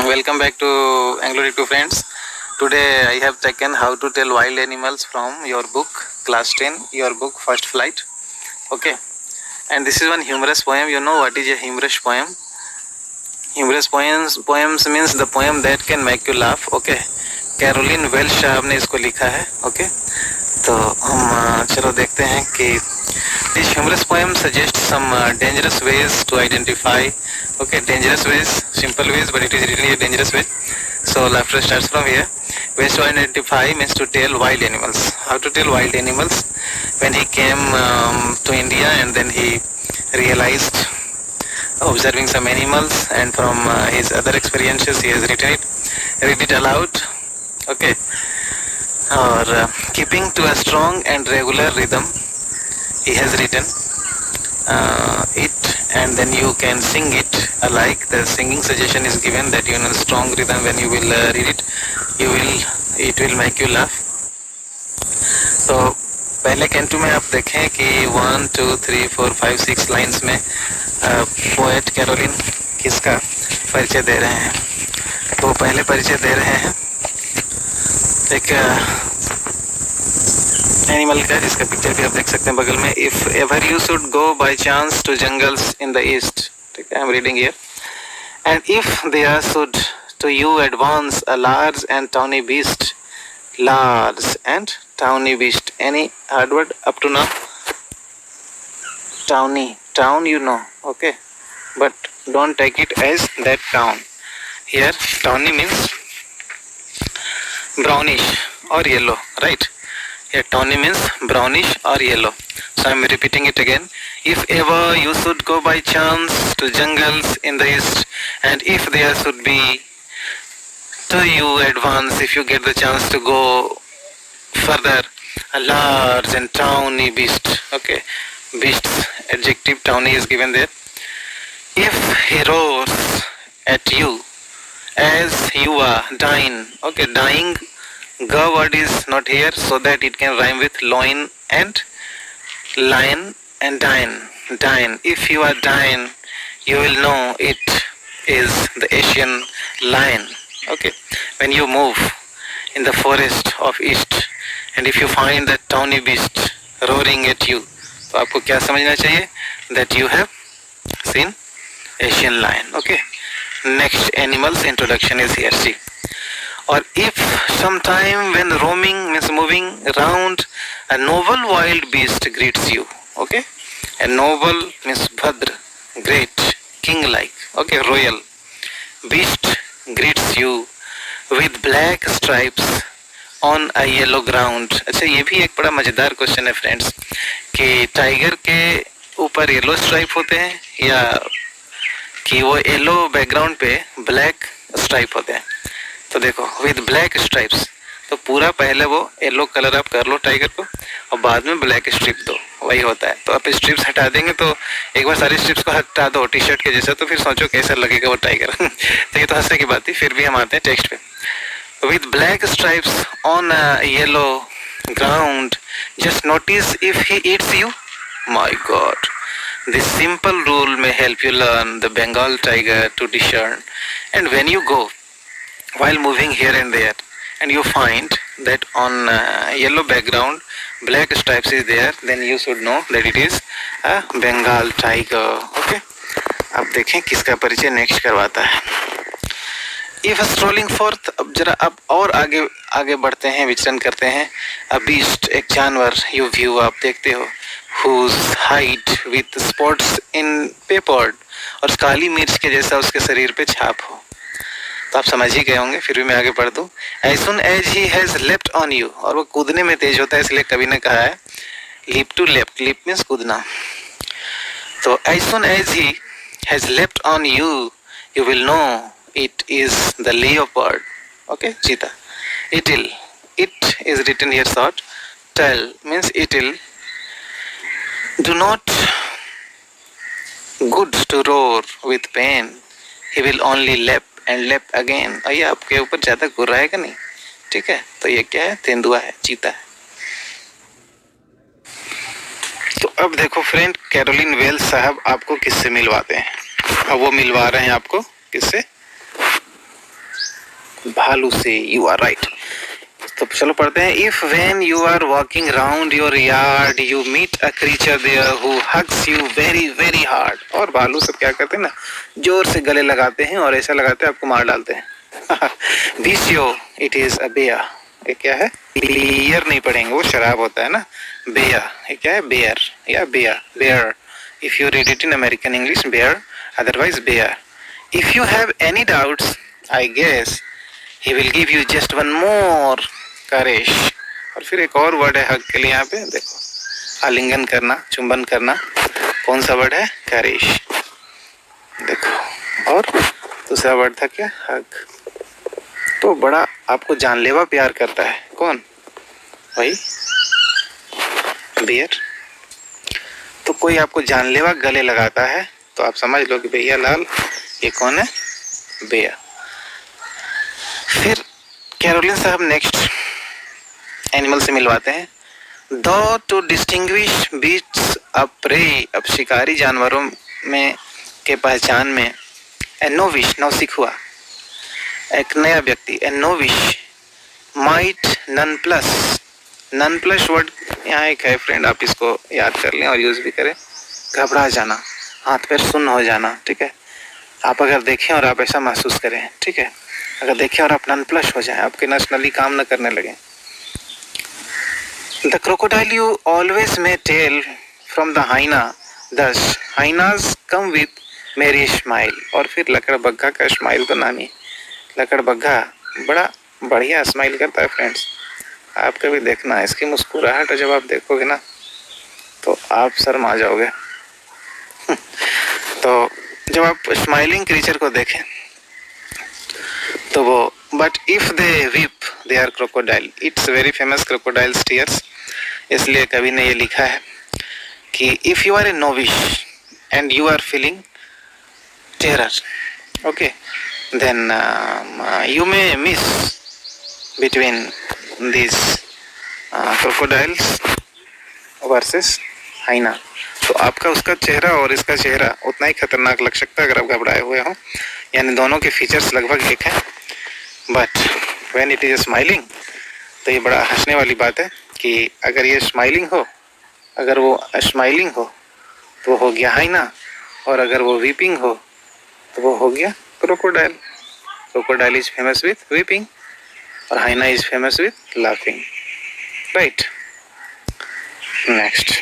Welcome back to Anglo 2 friends. Today I have taken how to tell wild animals from your book class 10, your book First Flight. Okay, and this is one humorous poem. You know what is a humorous poem? Humorous poems means the poem that can make you laugh. Okay, Caroline Welsh साहब ने इसको लिखा है. Okay, तो हम चलो देखते हैं कि this humorous poem suggests some dangerous ways to identify. Okay, dangerous ways, simple ways, but it is really a dangerous way. So laughter starts from here. Ways to identify means to tell wild animals. How to tell wild animals? When he came to India and then he realized observing some animals, and from his other experiences he has written it. Read it aloud. Okay. Or keeping to a strong and regular rhythm. He has written it, and then you can sing it alike. The singing suggestion is given that you know strong rhythm. When you will read it, it will make you laugh. तो पहले कैंटू में आप देखें कि 1, 2, 3, 4, 5, 6 lines में poet Caroline किसका परिचय दे रहे हैं. तो पहले परिचय दे रहे हैं एक एनिमल का, जिसका पिक्चर भी आप देख सकते हैं बगल में. If ever you should go by chance to jungles in the east, ठीक है, I am reading here, and if there should to you advance a large and towny beast, large and towny beast. Any hard word up to now? Towny, town you know, okay, but don't take it as that town. Here towny means brownish or yellow, right? Here towny means brownish or yellow. So I am repeating it again. If ever you should go by chance to jungles in the east, and if there should be to you advance, if you get the chance to go further, a large and towny beast. Okay, beasts adjective towny is given there. If he roars at you as you are dying, okay, dying, ga word is not here so that it can rhyme with loin and lion and dine. If you are dying, you will know it is the Asian lion. Okay, when you move in the forest of east and if you find that tawny beast roaring at you, तो आपको क्या समझना चाहिए? That you have seen Asian lion. Okay, next animal's introduction is here. See, or if sometime when roaming means moving around, a noble wild beast greets you. Okay, a noble means bhadra, great, king-like. Okay, royal beast greets you with black stripes on a yellow ground. अच्छा, ये भी एक बड़ा मजेदार question है friends कि tiger के ऊपर येलो स्ट्राइप होते हैं या कि वो येलो बैकग्राउंड पे ब्लैक स्ट्राइप होते हैं. तो देखो विद ब्लैक स्ट्राइप्स, तो पूरा पहले वो येलो कलर आप कर लो टाइगर को और बाद में ब्लैक स्ट्रिप दो, वही होता है. तो आप स्ट्रिप्स हटा देंगे तो एक बार सारी स्ट्रिप्स को हटा दो टी शर्ट के जैसा, तो फिर सोचो कैसा लगेगा वो टाइगर. तो ये तो हंसने की बात थी. फिर भी हम आते हैं टेक्स्ट पे. With black stripes on yellow ground, just notice if he eats you. My God, this simple rule may help you learn the Bengal tiger to discern. And when you go while moving here and there and you find that on yellow background black stripes is there, then you should know that it is a Bengal tiger. Okay, अब देखें किसका परिचय next करवाता है. If strolling forth, अब जरा अब और आगे बढ़ते हैं, विचरण करते हैं. A beast, एक जानवर, you view, आप देखते हो, whose hide with spots in papered, और काली मिर्च के जैसा उसके शरीर पे छाप हो. तो आप समझ ही गए होंगे, फिर भी मैं आगे पढ़ दूं. As soon as he has leapt on you, और वो कूदने में तेज होता है, इसलिए कवि ने कहा है leap to leap. leap means कूदना. तो as soon as he has leapt on you, you will know it is the leopard. Okay, cheetah. It is written here short. Tell means it'll. Do not good to roar with pain. He will only leap and leap again. और ये आपके ऊपर ज्यादा गुर्राएगा नहीं, ठीक है. तो ये क्या है? तेंदुआ है, चीता है. तो अब देखो फ्रेंड, कैरोलिन वेल्स साहब आपको किससे मिलवाते हैं. अब वो मिलवा रहे हैं आपको किससे? भालू से, यू आर राइट। तो चलो पढ़ते हैं। If when you are walking round your yard you meet a creature there who hugs you very very hard. और भालू सब क्या करते हैं ना, जोर से गले लगाते हैं और ऐसा लगाते हैं आपको मार डालते हैं। बीसियो, इट इज अ बेयर। ये क्या है? बियर नहीं पढ़ेंगे, वो शराब होता है ना। बेयर, ये क्या है? बेयर या bear, bear. If you read it in American English bear, otherwise bear. If you have any doubts I guess he will give you just one more courage। और फिर एक और वर्ड है हग के लिए यहाँ पे, देखो, आलिंगन करना, चुंबन करना। कौन सा वर्ड है? करेश। देखो, और दूसरा वर्ड था क्या? हग। तो बड़ा आपको जानलेवा प्यार करता है। कौन? वही बियर। तो कोई आपको जानलेवा गले लगाता है तो आप समझ लो कि भैया लाल ये कौन है? बेयर। फिर कैरोलिन साहब नेक्स्ट एनिमल से मिलवाते हैं। दो to distinguish beasts a prey. अब शिकारी जानवरों में के पहचान में ए नोविश, नौसिखुआ, एक नया व्यक्ति, a novice might nonplus. Nonplus word यहाँ एक है फ्रेंड, आप इसको याद कर लें और यूज भी करें। घबरा जाना, हाथ पैर सुन्न हो जाना, ठीक है। आप अगर देखें और आप ऐसा महसूस करें, ठीक है, अगर देखें और आप नन प्लस हो जाएं, आपके नस नली काम न करने लगे। The crocodile you always may tell from the hyena, thus hyenas come with merry smile। और फिर लकड़बग्घा का स्माइल तो नाम ही, लकड़बग्घा बड़ा बढ़िया स्माइल करता है फ्रेंड्स। आप कभी देखना इसकी मुस्कुराहट, जब आप देखोगे ना तो आप शर्मा जाओगे। तो जब आप स्माइलिंग क्रीचर को देखें तो वो, but if they weep they are crocodile. It's very famous crocodiles tears. इसलिए कवि ने ये लिखा है कि if you are a novice and you are feeling terror, okay, then you may miss between this crocodiles versus hyena. तो आपका उसका चेहरा और इसका चेहरा उतना ही खतरनाक लग सकता है अगर आप घबराए हुए हो, यानी दोनों के फीचर्स लगभग एक हैं। But when it is smiling, तो ये बड़ा हंसने वाली बात है कि अगर ये स्माइलिंग हो, अगर वो स्माइलिंग हो तो हो गया हाइना, और अगर वो वीपिंग हो तो वो हो गया crocodile. Crocodile is famous with weeping और hyena is famous with laughing, right. Next,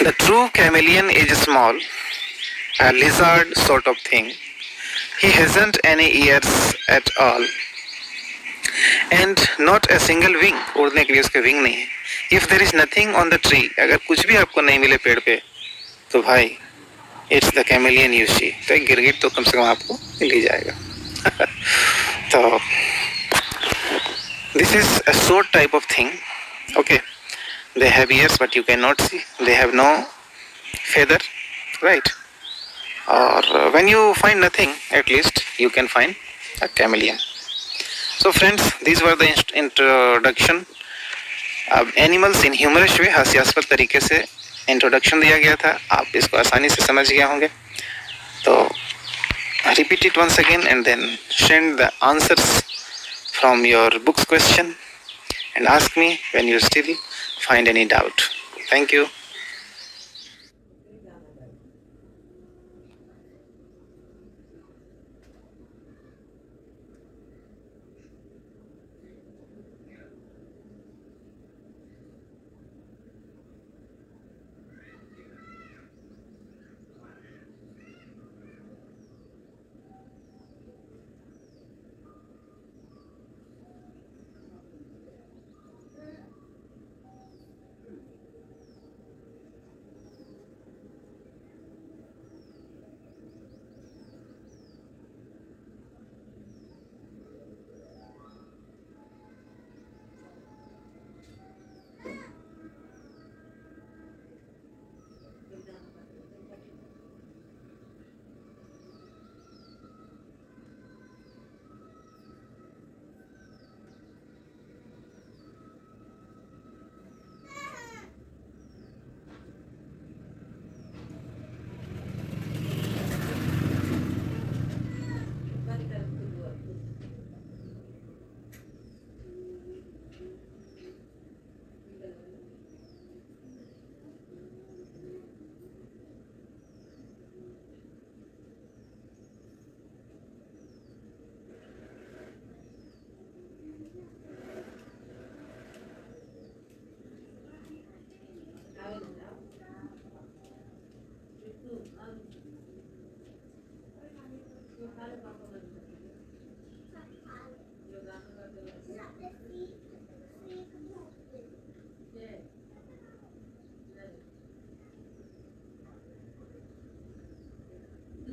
the true chameleon is small, a lizard sort of thing. He hasn't any ears at all and not a single wing। उड़ने के लिए उसके wing नहीं है। If there is nothing on the tree, अगर कुछ भी आपको नहीं मिले पेड़ पे तो भाई it's the chameleon you see. तो एक गिरगिट तो कम से कम आपको मिल ही जाएगा। तो this is a short type of thing, okay. They have ears but you can not see, they have no feather, right? Or when you find nothing, at least you can find a chameleon। So friends, these were the introduction। अब animals in humorous way, हास्यास्पद तरीके से introduction दिया गया था, आप इसको आसानी से समझ गए होंगे। तो repeat it once again and then send the answers from your books question and ask me when you still find any doubt। Thank you।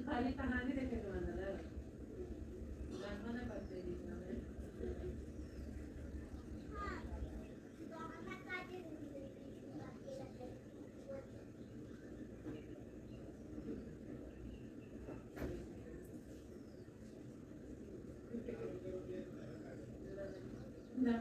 खाली कहानी देखे तो अंदर जानना नहीं पड़ते दिखना में ना